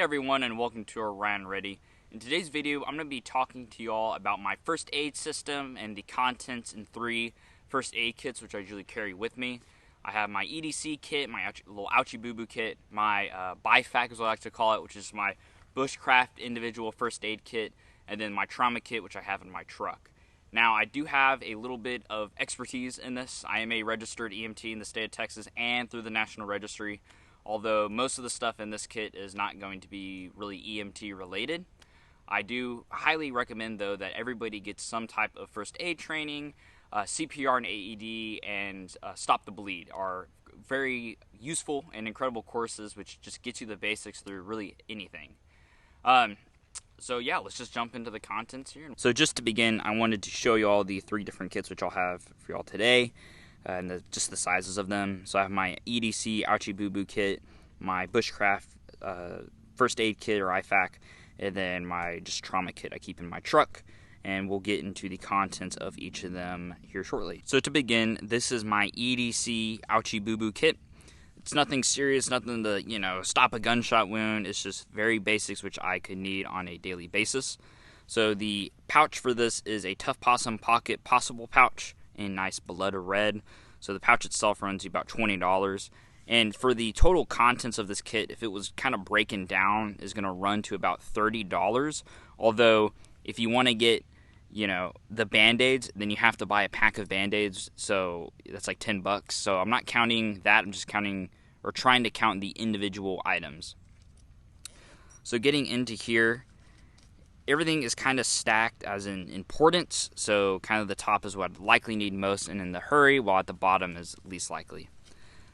everyone, and welcome to Around Ready. In today's video, I'm going to be talking to you all about my first aid system and the contents in 3 first aid kits, which I usually carry with me. I have my EDC kit, my little ouchie boo boo kit, my BIFAK is what I like to call it, which is my Bushcraft individual first aid kit, and then my trauma kit, which I have in my truck. Now, I do have a little bit of expertise in this. I am a registered EMT in the state of Texas and through the National Registry, although most of the stuff in this kit is not going to be really EMT related. I do highly recommend, though, that everybody gets some type of first aid training. CPR and AED and Stop the Bleed are very useful and incredible courses which just get you the basics through really anything. So yeah, let's just jump into the contents here. So just to begin, I wanted to show you all the 3 different kits which I'll have for y'all today. And just the sizes of them. So I have my EDC Ouchie Boo Boo kit, my Bushcraft first aid kit or IFAK, and then my just trauma kit I keep in my truck. And we'll get into the contents of each of them here shortly. So to begin, this is my EDC Ouchie Boo Boo kit. It's nothing serious, nothing to, stop a gunshot wound. It's just very basics which I could need on a daily basis. So the pouch for this is a Tough Possum Pocket Possible pouch in nice blood red. So the pouch itself runs you about $20. And for the total contents of this kit, if it was kind of breaking down, is going to run to about $30. Although if you want to get, the Band-Aids, then you have to buy a pack of Band-Aids. So that's like $10. So I'm not counting that. I'm just counting or trying to count the individual items. So getting into here, everything is kind of stacked as in importance, so kind of the top is what I'd likely need most and in the hurry, while at the bottom is least likely.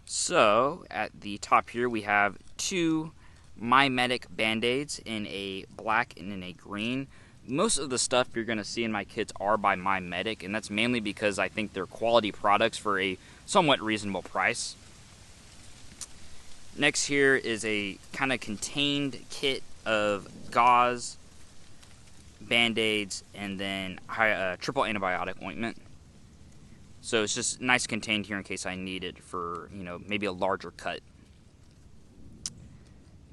So at the top here we have 2 My Medic Band-Aids in a black and in a green. Most of the stuff you're going to see in my kits are by My Medic, and that's mainly because I think they're quality products for a somewhat reasonable price. Next here is a kind of contained kit of gauze, Band-Aids, and then triple antibiotic ointment. So it's just nice contained here in case I need it for, maybe a larger cut.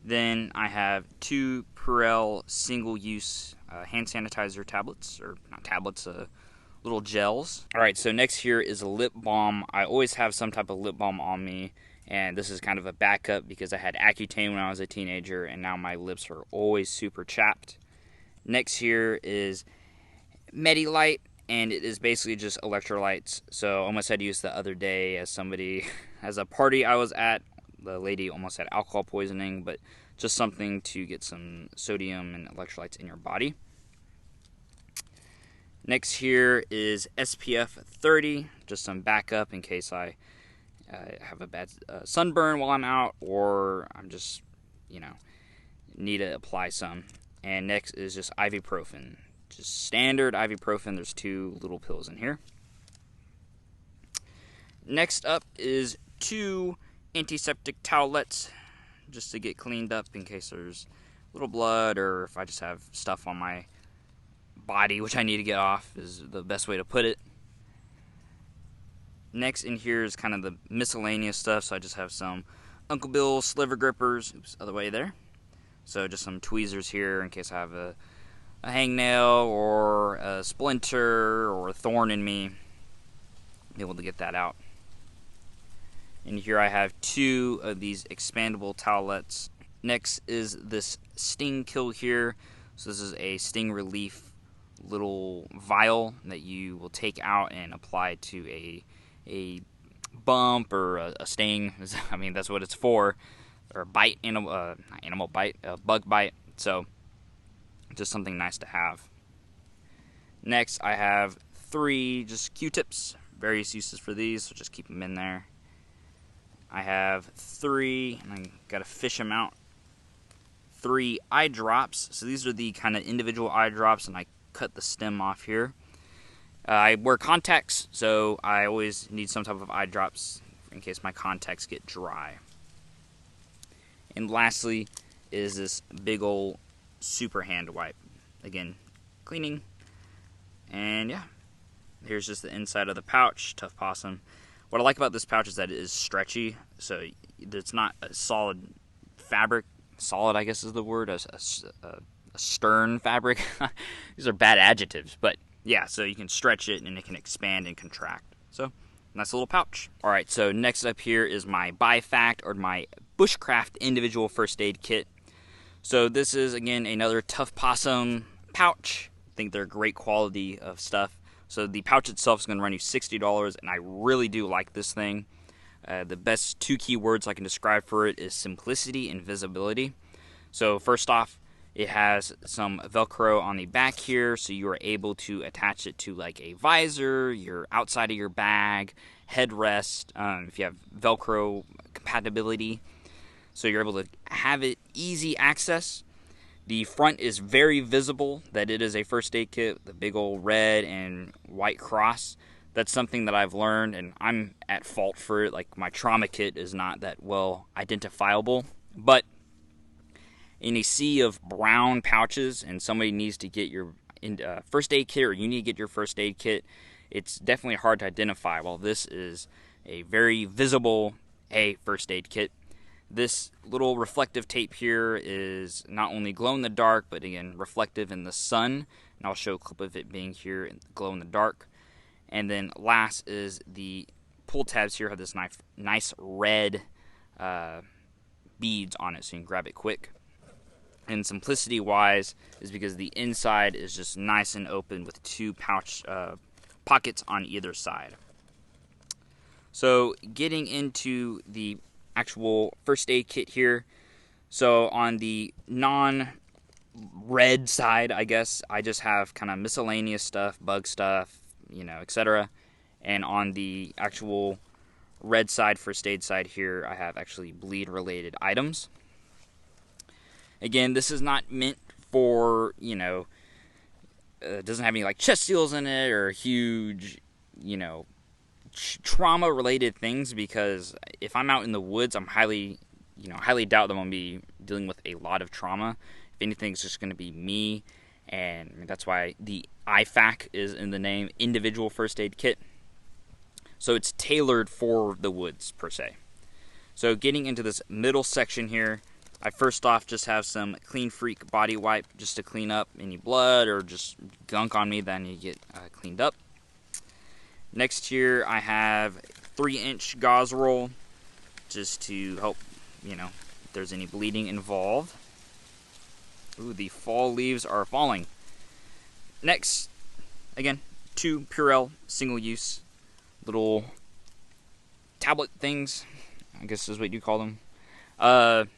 Then I have 2 Purell single-use hand sanitizer tablets, or not tablets, little gels. Alright, so next here is a lip balm. I always have some type of lip balm on me, and this is kind of a backup because I had Accutane when I was a teenager, and now my lips are always super chapped. Next here is Medi-Lite, and it is basically just electrolytes. So I almost had to use the other day as a party I was at, the lady almost had alcohol poisoning, but just something to get some sodium and electrolytes in your body. Next here is SPF 30, just some backup in case I have a bad sunburn while I'm out, or I'm just, need to apply some. And next is just ibuprofen. Just standard ibuprofen. There's 2 little pills in here. Next up is 2 antiseptic towelettes, just to get cleaned up in case there's a little blood, or if I just have stuff on my body which I need to get off, is the best way to put it. Next in here is kind of the miscellaneous stuff. So I just have some Uncle Bill sliver grippers. Oops, other way there. So just some tweezers here in case I have a hangnail or a splinter or a thorn in me. Be able to get that out. And here I have 2 of these expandable towelettes. Next is this sting kill here. So this is a sting relief little vial that you will take out and apply to a bump or a sting. I mean, that's what it's for. Or bite, bug bite. So just something nice to have. Next, I have 3 just Q-tips. Various uses for these, so just keep them in there. I have 3, and I gotta fish them out. 3 eye drops. So these are the kind of individual eye drops, and I cut the stem off here. I wear contacts, so I always need some type of eye drops in case my contacts get dry. And lastly is this big old super hand wipe. Again, cleaning. And yeah, here's just the inside of the pouch. Tough Possum. What I like about this pouch is that it is stretchy, so it's not a solid fabric solid, I guess is the word, a stern fabric. These are bad adjectives, but yeah, so you can stretch it and it can expand and contract. So nice little pouch. All right, so next up here is my IFAK, or my Bushcraft individual first aid kit. So this is, again, another Tough Possum pouch. I think they're great quality of stuff. So the pouch itself is going to run you $60, and I really do like this thing. The best two key words I can describe for it is simplicity and visibility. So first off, it has some Velcro on the back here, so you are able to attach it to like a visor, your outside of your bag, headrest, if you have Velcro compatibility. So you're able to have it easy access. The front is very visible that it is a first aid kit, the big old red and white cross. That's something that I've learned, and I'm at fault for it. Like, my trauma kit is not that well identifiable, but in a sea of brown pouches and somebody needs to get your first aid kit, or you need to get your first aid kit, it's definitely hard to identify. Well, this is a very visible first aid kit. This little reflective tape here is not only glow in the dark, but again reflective in the sun, and I'll show a clip of it being here in glow in the dark. And then last is the pull tabs here have this nice red beads on it, so you can grab it quick. And simplicity wise is because the inside is just nice and open with two pouch pockets on either side. So getting into the actual first aid kit here, so on the non-red side, I guess, I just have kind of miscellaneous stuff, bug stuff, etc. And on the actual red side, first aid side here, I have actually bleed related items. Again, this is not meant for, it doesn't have any like chest seals in it or huge, trauma related things, because if I'm out in the woods, I'm highly doubt that I'm going to be dealing with a lot of trauma. If anything, it's just going to be me, and that's why the IFAK is in the name, individual first aid kit. So it's tailored for the woods per se. So getting into this middle section here, I first off just have some Clean Freak body wipe just to clean up any blood or just gunk on me that I need to get cleaned up. Next here I have 3-inch gauze roll just to help, if there's any bleeding involved. Ooh, the fall leaves are falling. Next, again, 2 Purell single-use little tablet things, I guess is what you call them.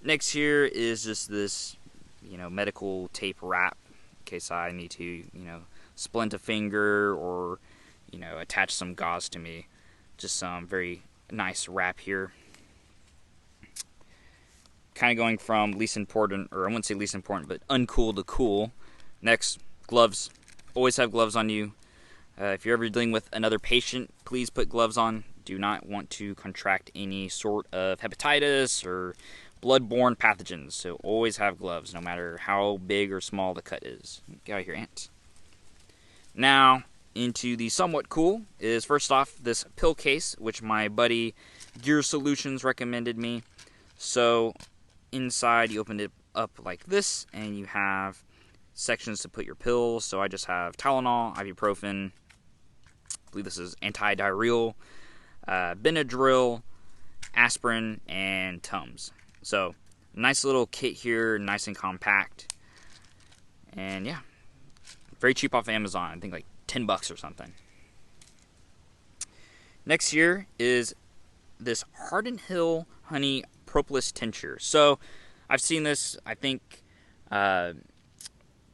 Next here is just this, medical tape wrap in case I need to, splint a finger or, attach some gauze to me. Just some very nice wrap here. Kind of going from least important, or I wouldn't say least important, but uncool to cool. Next, gloves. Always have gloves on you. If you're ever dealing with another patient, please put gloves on. Do not want to contract any sort of hepatitis or bloodborne pathogens, so always have gloves, no matter how big or small the cut is. Get out of here, ants. Now, into the somewhat cool is, first off, this pill case, which my buddy Gear Solutions recommended me. So, inside, you open it up like this, and you have sections to put your pills. So I just have Tylenol, ibuprofen, I believe this is anti-diarrheal, Benadryl, aspirin, and Tums. So, nice little kit here, nice and compact. And yeah, very cheap off Amazon. I think like $10 or something. Next here is this Hardin Hill Honey Propolis Tincture. So, I've seen this, I think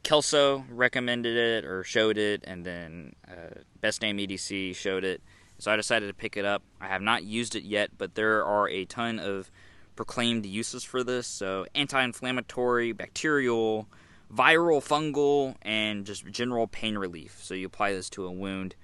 Kelso recommended it or showed it, and then Best Name EDC showed it. So I decided to pick it up. I have not used it yet, but there are a ton of proclaimed uses for this. So anti-inflammatory, bacterial, viral, fungal, and just general pain relief. So you apply this to a wound.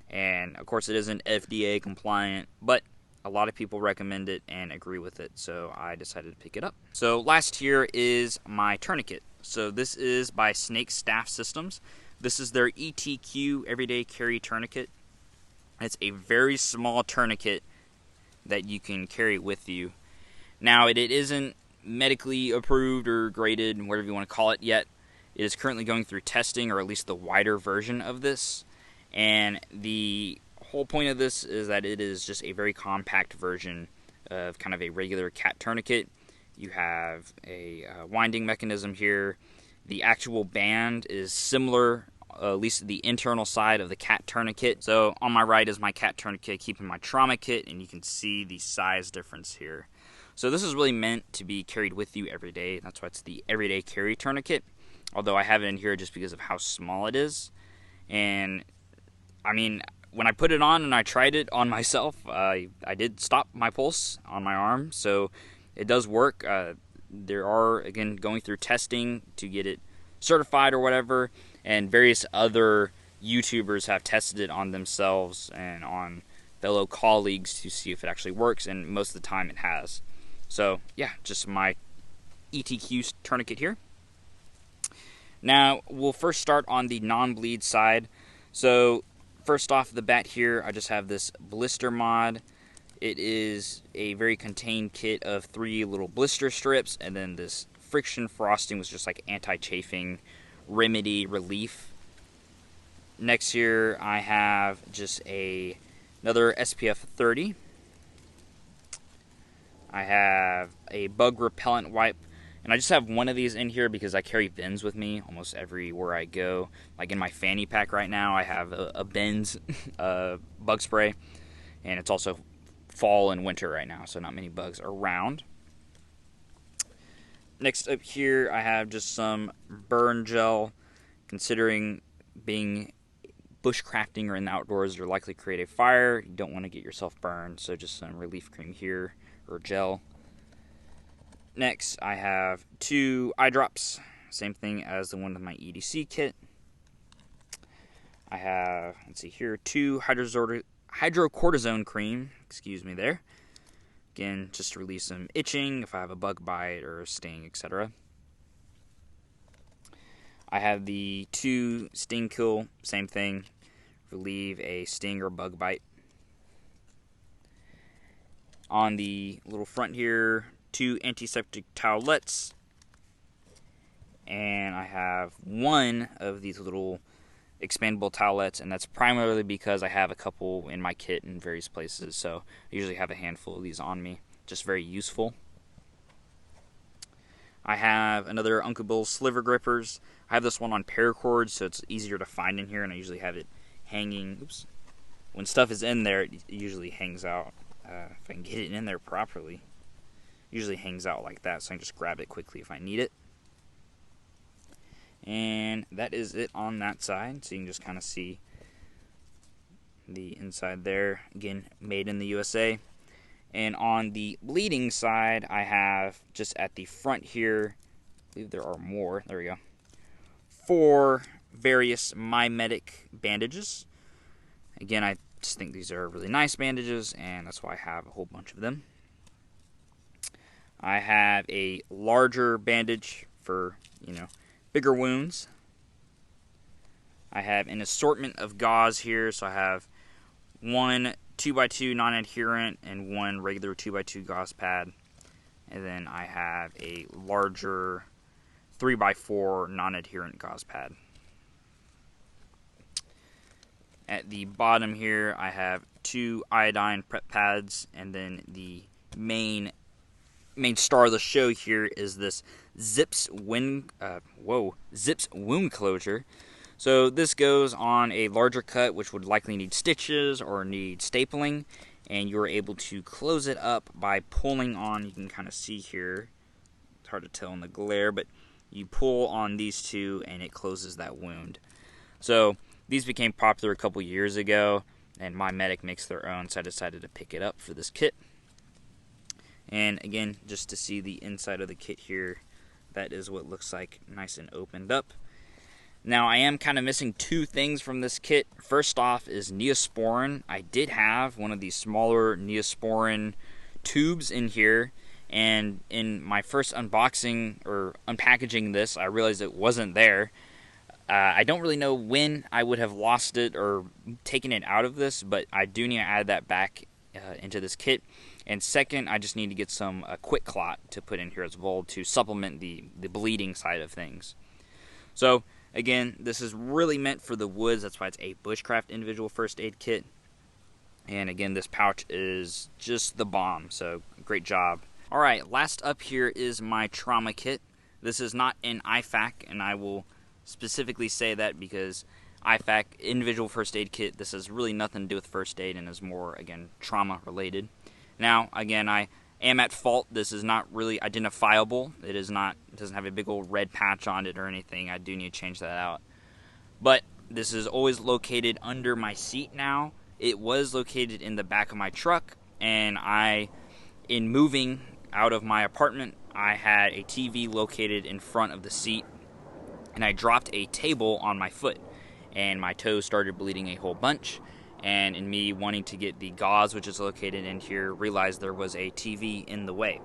And of course it isn't FDA compliant, but a lot of people recommend it and agree with it. So I decided to pick it up. So last here is my tourniquet. So this is by Snake Staff Systems. This is their ETQ Everyday Carry Tourniquet. It's a very small tourniquet that you can carry with you. Now, it isn't medically approved or graded, whatever you want to call it, yet. It is currently going through testing, or at least the wider version of this. And the whole point of this is that it is just a very compact version of kind of a regular cat tourniquet. You have a winding mechanism here. The actual band is similar, at least the internal side of the cat tourniquet. So on my right is my cat tourniquet, keeping my trauma kit, and you can see the size difference here. So this is really meant to be carried with you every day. That's why it's the everyday carry tourniquet. Although I have it in here just because of how small it is. And I mean, when I put it on and I tried it on myself, I did stop my pulse on my arm. So it does work. There are, again, going through testing to get it certified or whatever. And various other YouTubers have tested it on themselves and on fellow colleagues to see if it actually works. And most of the time it has. So yeah, just my ETQ tourniquet here. Now, we'll first start on the non-bleed side. So, first off the bat here, I just have this blister mod. It is a very contained kit of 3 little blister strips, and then this friction frosting was just like anti-chafing remedy relief. Next here, I have just another SPF 30. I have a bug repellent wipe. And I just have one of these in here because I carry bins with me almost everywhere I go. Like in my fanny pack right now, I have a Ben's bug spray. And it's also fall and winter right now, so not many bugs around. Next up here, I have just some burn gel. Considering being bushcrafting or in the outdoors, you're likely to create a fire. You don't want to get yourself burned, so just some relief cream here, or gel. Next, I have 2 eye drops, same thing as the one in my EDC kit. I have, let's see here, 2 hydrocortisone cream, excuse me there. Again, just to relieve some itching if I have a bug bite or a sting, etc. I have the 2 sting kill, same thing, relieve a sting or bug bite. On the little front here, 2 antiseptic towelettes, and I have 1 of these little expandable towelettes, and that's primarily because I have a couple in my kit in various places, so I usually have a handful of these on me. Just very useful. I have another Uncle Bill's sliver grippers. I have this one on paracord, so it's easier to find in here, and I usually have it hanging. Oops. When stuff is in there, it usually hangs out. If I can get it in there properly. Usually hangs out like that, so I can just grab it quickly if I need it. And that is it on that side, so you can just kind of see the inside there. Again, made in the USA. And on the bleeding side, I have just at the front here, I believe there are more, there we go, 4 various MyMedic bandages. Again, I just think these are really nice bandages, and that's why I have a whole bunch of them. I have a larger bandage for, bigger wounds. I have an assortment of gauze here, so I have 1 2x2 non-adherent and 1 regular 2x2 gauze pad. And then I have a larger 3x4 non-adherent gauze pad. At the bottom here, I have 2 iodine prep pads, and then the main star of the show here is this Zips wound closure. So this goes on a larger cut, which would likely need stitches or need stapling, and you're able to close it up by pulling on. You can kind of see here, it's hard to tell in the glare, but you pull on these 2 and it closes that wound. So these became popular a couple years ago, and MyMedic makes their own, so I decided to pick it up for this kit. And again, just to see the inside of the kit here, that is what it looks like, nice and opened up. Now, I am kind of missing 2 things from this kit. First off is Neosporin. I did have one of these smaller Neosporin tubes in here, and in my first unboxing or unpackaging this, I realized it wasn't there. I don't really know when I would have lost it or taken it out of this, but I do need to add that back into this kit. And second, I just need to get some quick clot to put in here as well to supplement the bleeding side of things. So again, this is really meant for the woods. That's why it's a Bushcraft individual first aid kit. And again, this pouch is just the bomb, so great job. Alright, last up here is my trauma kit. This is not an IFAK, and I will specifically say that because IFAK, individual first aid kit, this has really nothing to do with first aid and is more, again, trauma related. Now, again, I am at fault. This is not really identifiable. It doesn't have a big old red patch on it or anything. I do need to change that out. But this is always located under my seat now. It was located in the back of my truck, and in moving out of my apartment, I had a TV located in front of the seat, and I dropped a table on my foot, and my toes started bleeding a whole bunch. And in me wanting to get the gauze, which is located in here, realized there was a TV in the way.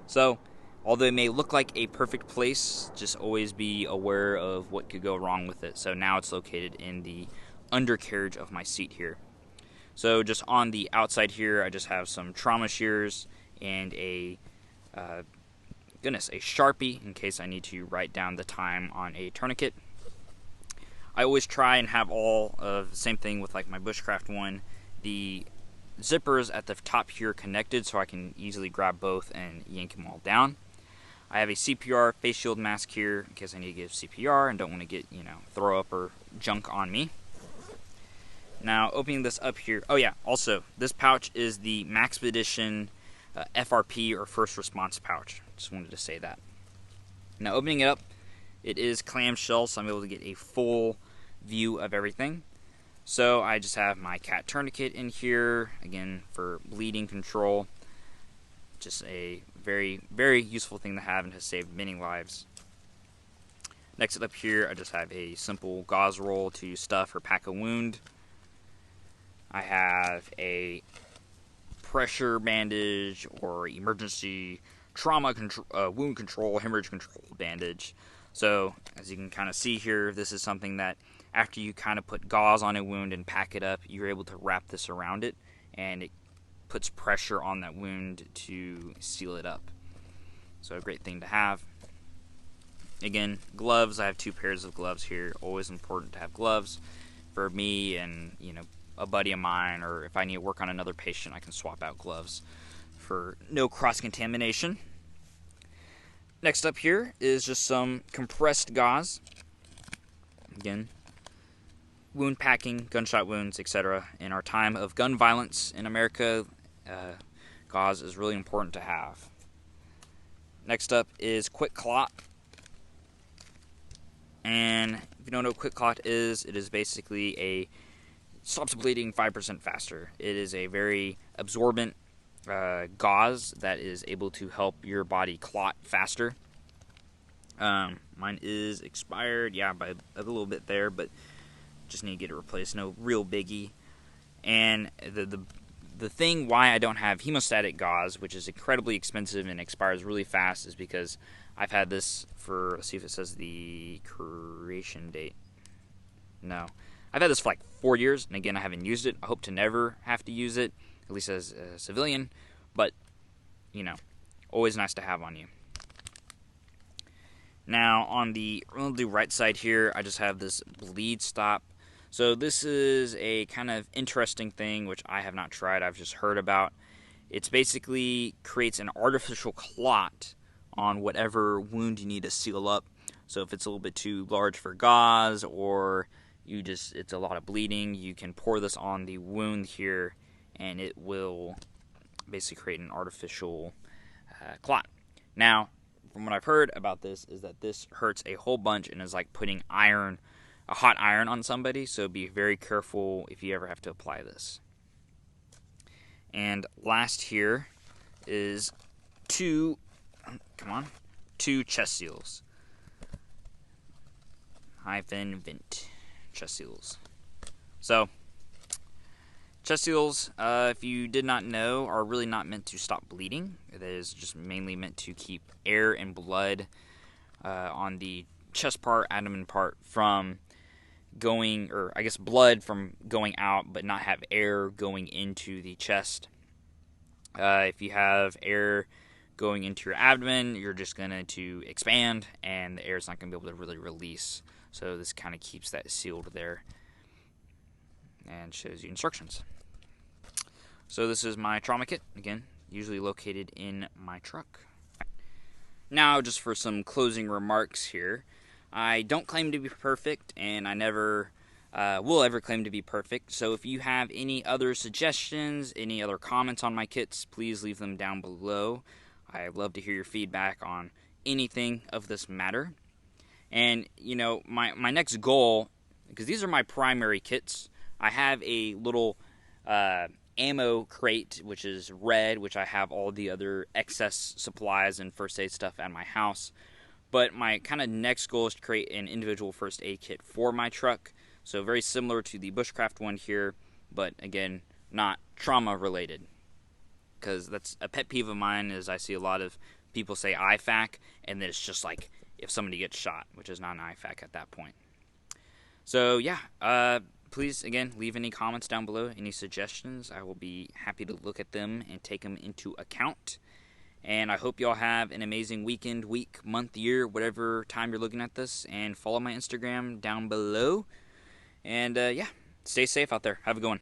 So, although it may look like a perfect place, just always be aware of what could go wrong with it. So now it's located in the undercarriage of my seat here. So just on the outside here, I just have some trauma shears and a Sharpie in case I need to write down the time on a tourniquet. I always try and have all of the same thing with like my Bushcraft one, the zippers at the top here connected so I can easily grab both and yank them all down. I have a CPR face shield mask here in case I need to give CPR and don't want to get, throw up or junk on me. Now, opening this up here, oh yeah, also, this pouch is the Maxpedition FRP or First Response pouch. Just wanted to say that. Now, opening it up, it is clamshell, so I'm able to get a full view of everything. So I just have my cat tourniquet in here, again, for bleeding control. Just a very, very useful thing to have and has saved many lives. Next up here, I just have a simple gauze roll to stuff or pack a wound. I have a pressure bandage or emergency trauma control, wound control, hemorrhage control bandage. So, as you can kind of see here, this is something that after you kind of put gauze on a wound and pack it up, you're able to wrap this around it, and it puts pressure on that wound to seal it up. So, a great thing to have. Again, gloves. I have 2 pairs of gloves here. Always important to have gloves for me and, a buddy of mine, or if I need to work on another patient, I can swap out gloves for no cross-contamination. Next up here is just some compressed gauze. Again, wound packing, gunshot wounds, etc. In our time of gun violence in America, gauze is really important to have. Next up is quick clot. And if you don't know what quick clot is, it is basically stops bleeding 5% faster. It is a very absorbent gauze that is able to help your body clot faster. Mine is expired, by a little bit there, but just need to get it replaced. No real biggie. And the thing why I don't have hemostatic gauze, which is incredibly expensive and expires really fast, is because I've had this for, let's see if it says the creation date. No. I've had this for like 4 years, and again, I haven't used it. I hope to never have to use it, at least as a civilian, but, always nice to have on you. Now, on the right side here, I just have this bleed stop. So this is a kind of interesting thing, which I have not tried, I've just heard about. It's basically creates an artificial clot on whatever wound you need to seal up. So if it's a little bit too large for gauze, or it's a lot of bleeding, you can pour this on the wound here, and it will basically create an artificial clot. Now, from what I've heard about this, is that this hurts a whole bunch and is like putting a hot iron on somebody, so be very careful if you ever have to apply this. And last here is 2 chest seals. -vent. Chest seals. So, chest seals, if you did not know, are really not meant to stop bleeding. It is just mainly meant to keep air and blood on the chest part, abdomen part from going, or I guess blood from going out, but not have air going into the chest. If you have air going into your abdomen, you're just going to expand, and the air is not going to be able to really release. So this kind of keeps that sealed there and shows you instructions. So this is my trauma kit, again, usually located in my truck. Now, just for some closing remarks here, I don't claim to be perfect, and I never will ever claim to be perfect. So if you have any other suggestions, any other comments on my kits, please leave them down below. I'd love to hear your feedback on anything of this matter. And, you know, my next goal, because these are my primary kits, I have a little ammo crate, which is red, which I have all the other excess supplies and first aid stuff at my house. But my kind of next goal is to create an individual first aid kit for my truck. So very similar to the Bushcraft one here, but again, not trauma related. Because that's a pet peeve of mine, is I see a lot of people say IFAK, and then it's just like if somebody gets shot, which is not an IFAK at that point. So yeah, please, again, leave any comments down below, any suggestions. I will be happy to look at them and take them into account. And I hope y'all have an amazing weekend, week, month, year, whatever time you're looking at this. And follow my Instagram down below. And yeah, stay safe out there. Have a good one.